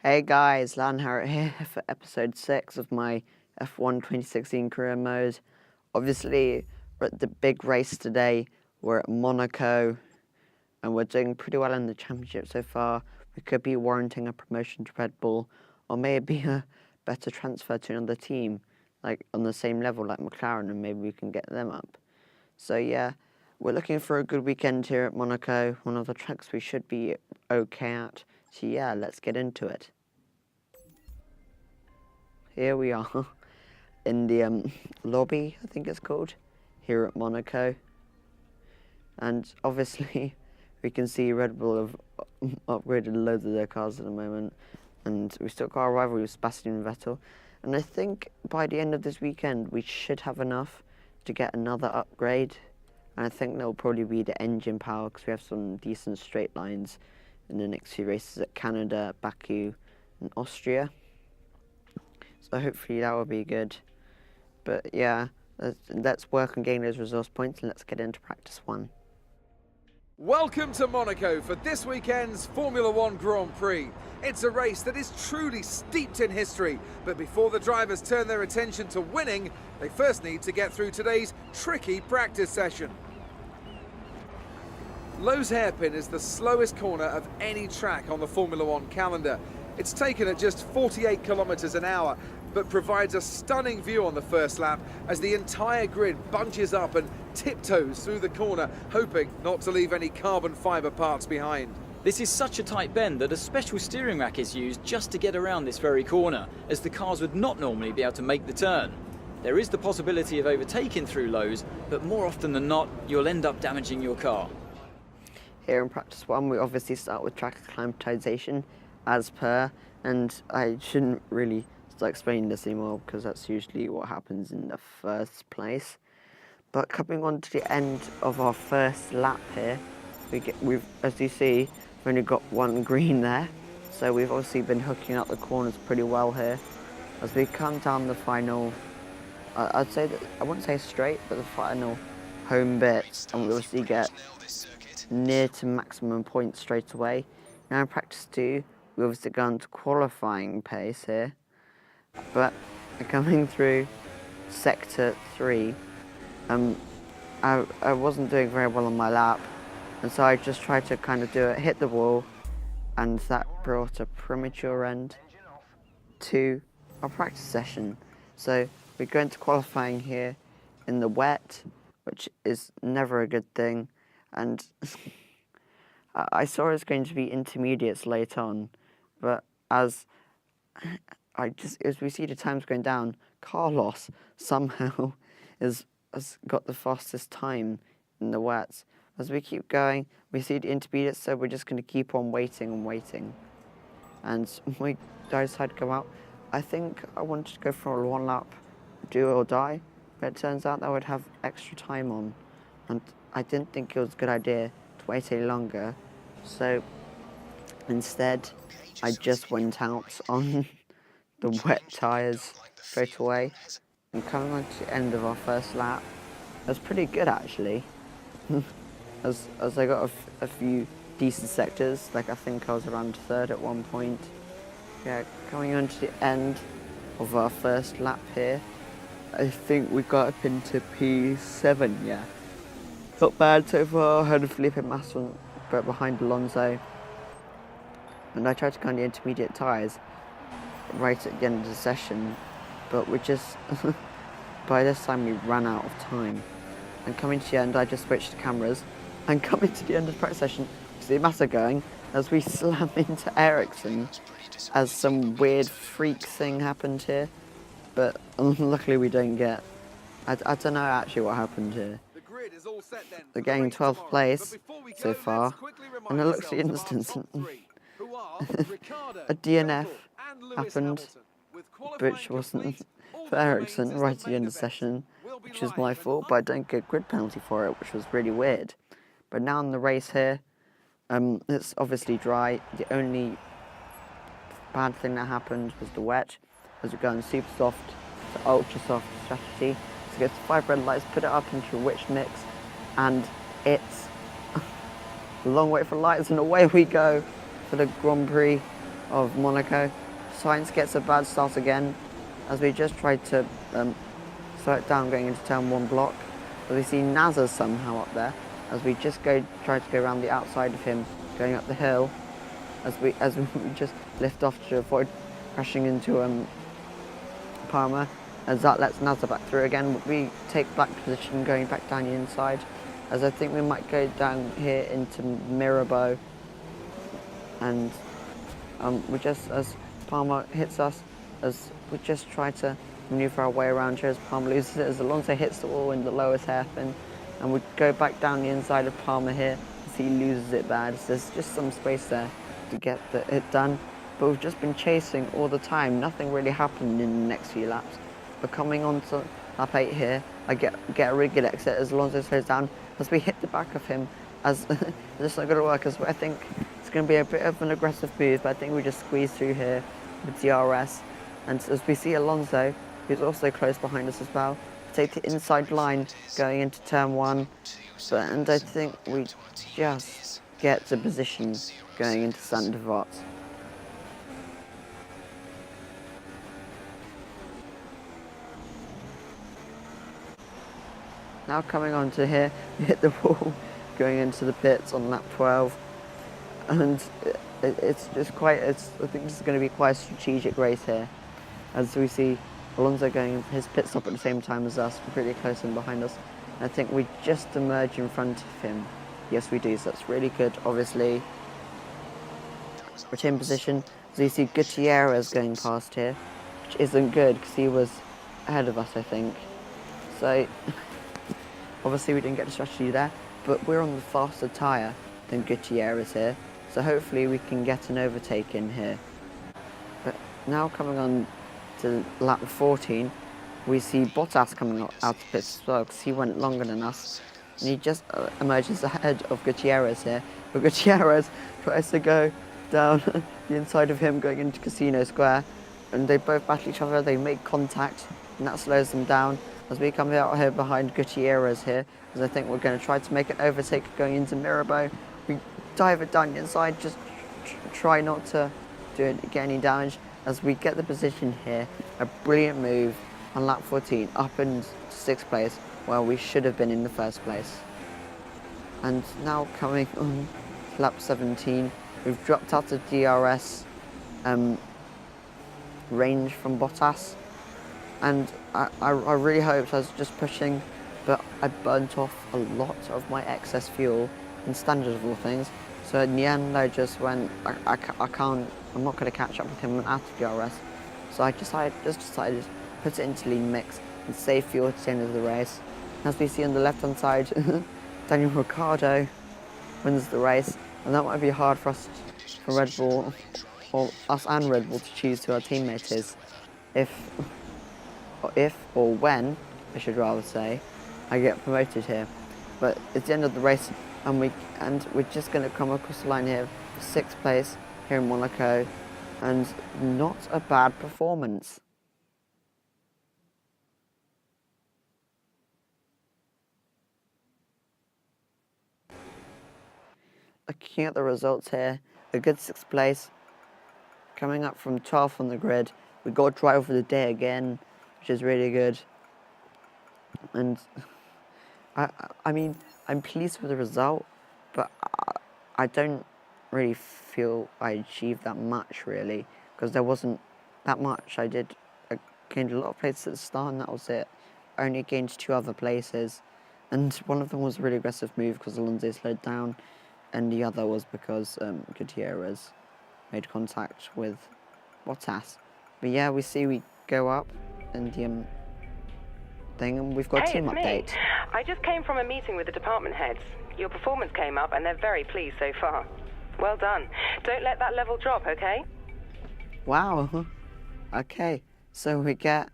Hey guys, Lan Harriet here for episode 6 of my F1 2016 career mode. Obviously, we're at the big race today. We're at Monaco, and we're doing pretty well in the championship so far. We could be warranting a promotion to Red Bull, or maybe a better transfer to another team, like on the same level like McLaren, and maybe we can get them up. So yeah, we're looking for a good weekend here at Monaco, one of the tracks we should be okay at. So yeah, let's get into it. Here we are in the lobby, I think it's called, here at Monaco. And obviously we can see Red Bull have upgraded loads of their cars at the moment. And we've still got our rivalry with Sebastian Vettel. And I think by the end of this weekend we should have enough to get another upgrade. And I think that'll probably be the engine power, because we have some decent straight lines in the next few races at Canada, Baku and Austria. So hopefully that will be good. But yeah, let's work on getting those resource points and let's get into practice 1. Welcome to Monaco for this weekend's Formula One Grand Prix. It's a race that is truly steeped in history, but before the drivers turn their attention to winning, they first need to get through today's tricky practice session. Lowe's hairpin is the slowest corner of any track on the Formula One calendar. It's taken at just 48 kilometers an hour, but provides a stunning view on the first lap as the entire grid bunches up and tiptoes through the corner, hoping not to leave any carbon fibre parts behind. This is such a tight bend that a special steering rack is used just to get around this very corner, as the cars would not normally be able to make the turn. There is the possibility of overtaking through Lowe's, but more often than not, you'll end up damaging your car. Here in practice 1, we obviously start with track acclimatization as per, and I shouldn't really start explaining this anymore because that's usually what happens in the first place. But coming on to the end of our first lap here, we've, as you see, we've only got one green there, so we've obviously been hooking up the corners pretty well here. As we come down the final, I'd say that, I wouldn't say straight, but the final home bit, and we obviously get near to maximum points straight away. Now in practice 2, we obviously go into qualifying pace here, but coming through sector 3, I wasn't doing very well on my lap, and so I just tried to kind of do it, hit the wall, and that brought a premature end to our practice session. So we go into qualifying here in the wet, which is never a good thing, and I saw it was going to be intermediates late on, but as we see the times going down, Carlos somehow has got the fastest time in the wets. As we keep going, we see the intermediates, so we're just going to keep on waiting and waiting. And I decided to go out. I think I wanted to go for a 1 lap, do or die, but it turns out that I would have extra time on, and I didn't think it was a good idea to wait any longer. So instead, I just went out on the wet tyres straight away. And coming on to the end of our first lap, it was pretty good actually. as I got a few decent sectors, like I think I was around 3rd at one point. Yeah, coming on to the end of our first lap here, I think we got up into P7, yeah. Not bad so far. I had Felipe Massa behind Alonso, and I tried to go on the intermediate tyres right at the end of the session, but we just by this time we ran out of time. And coming to the end, I just switched the cameras, and coming to the end of the practice session, we see Massa going as we slam into Ericsson, as some weird freak thing happened here, but luckily we don't get. I don't know actually what happened here. They're getting 12th place so far, and it looks at the instance a DNF happened, which wasn't for Ericsson right at the end of the session, which was my fault, but I don't get a grid penalty for it, which was really weird. But now in the race here, it's obviously dry. The only bad thing that happened was the wet, as we go in super soft to ultra soft strategy. So get 5 red lights, put it up into a witch mix, and it's a long wait for lights, and away we go for the Grand Prix of Monaco. Science gets a bad start again, as we just tried to slow it down going into turn 1 block. But we see Nazar somehow up there, as we just try to go around the outside of him, going up the hill, as we just lift off to avoid crashing into Palmer, as that lets Nazar back through again. We take back position going back down the inside, as I think we might go down here into Mirabeau, and we just, as Palmer hits us, as we just try to manoeuvre our way around here as Palmer loses it, as Alonso hits the wall in the lowest hairpin, and we go back down the inside of Palmer here as he loses it bad. So there's just some space there to get it done, but we've just been chasing all the time. Nothing really happened in the next few laps. But coming on to lap 8 here, I get a really good exit as Alonso slows down, as we hit the back of him, as it's not going to work, as I think it's going to be a bit of an aggressive move, but I think we just squeeze through here with DRS. And as we see Alonso, who's also close behind us as well, take the inside line going into turn 1, and I think we just get to position going into Saint Devote. Now coming on to here, we hit the wall going into the pits on lap 12, and it's just quite, I think this is going to be quite a strategic race here, as we see Alonso going his pit stop at the same time as us, pretty close in behind us. And I think we just emerge in front of him. Yes, we do, so that's really good, obviously. Retain position, so you see Gutierrez going past here, which isn't good because he was ahead of us, I think. So obviously we didn't get the strategy there, but we're on the faster tyre than Gutierrez here, so hopefully we can get an overtake in here. But now coming on to lap 14, we see Bottas coming out of pits as well, because he went longer than us, and he just emerges ahead of Gutierrez here. But Gutierrez tries to go down the inside of him going into Casino Square, and they both battle each other, they make contact, and that slows them down. As we come out here behind Gutierrez here, because I think we're going to try to make an overtake going into Mirabeau. We dive it down the inside, just try not to get any damage, as we get the position here. A brilliant move on lap 14, up into 6th place, where we should have been in the 1st place. And now coming on to lap 17, we've dropped out of DRS range from Bottas. And I really hoped I was just pushing, but I burnt off a lot of my excess fuel in standard of all things. So in the end, I just went, I'm not going to catch up with him out of DRS. So I decided to put it into lean mix and save fuel at the end of the race. As we see on the left-hand side, Daniel Ricciardo wins the race, and that might be hard for us, for Red Bull, or us and Red Bull, to choose who our teammate is. If or when, I should rather say, I get promoted here. But it's the end of the race, and we're just going to come across the line here for 6th place here in Monaco, and not a bad performance. Looking at the results here, a good 6th place, coming up from 12th on the grid. We got driver of the day again, which is really good. And I mean, I'm pleased with the result, but I don't really feel I achieved that much, really, because there wasn't that much. I gained a lot of places at the start, and that was it. I only gained 2 other places, and one of them was a really aggressive move because Alonso slowed down, and the other was because Gutierrez made contact with Bottas. But yeah, we go up in the thing, and we've got a team update. I just came from a meeting with the department heads. Your performance came up, and they're very pleased so far. Well done. Don't let that level drop, okay? Wow. Okay, so we get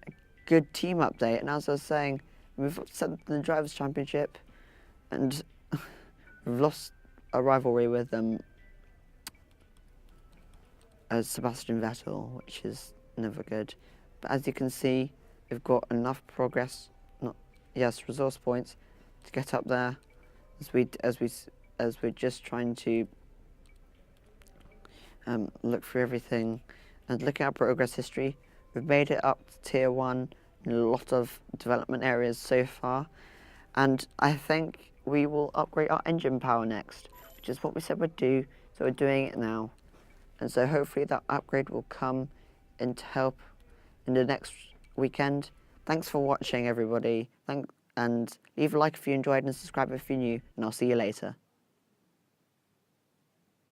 a good team update, and as I was saying, we've upset the Drivers' Championship, and we've lost a rivalry with Sebastian Vettel, which is never good. But as you can see, we've got enough progress, resource points to get up there, as we're just trying to look through everything and look at our progress history. We've made it up to tier 1 in a lot of development areas so far, and I think we will upgrade our engine power next, which is what we said we'd do, so we're doing it now. And so hopefully that upgrade will come in to help in the next weekend. Thanks for watching, everybody, and leave a like if you enjoyed and subscribe if you're new, and I'll see you later.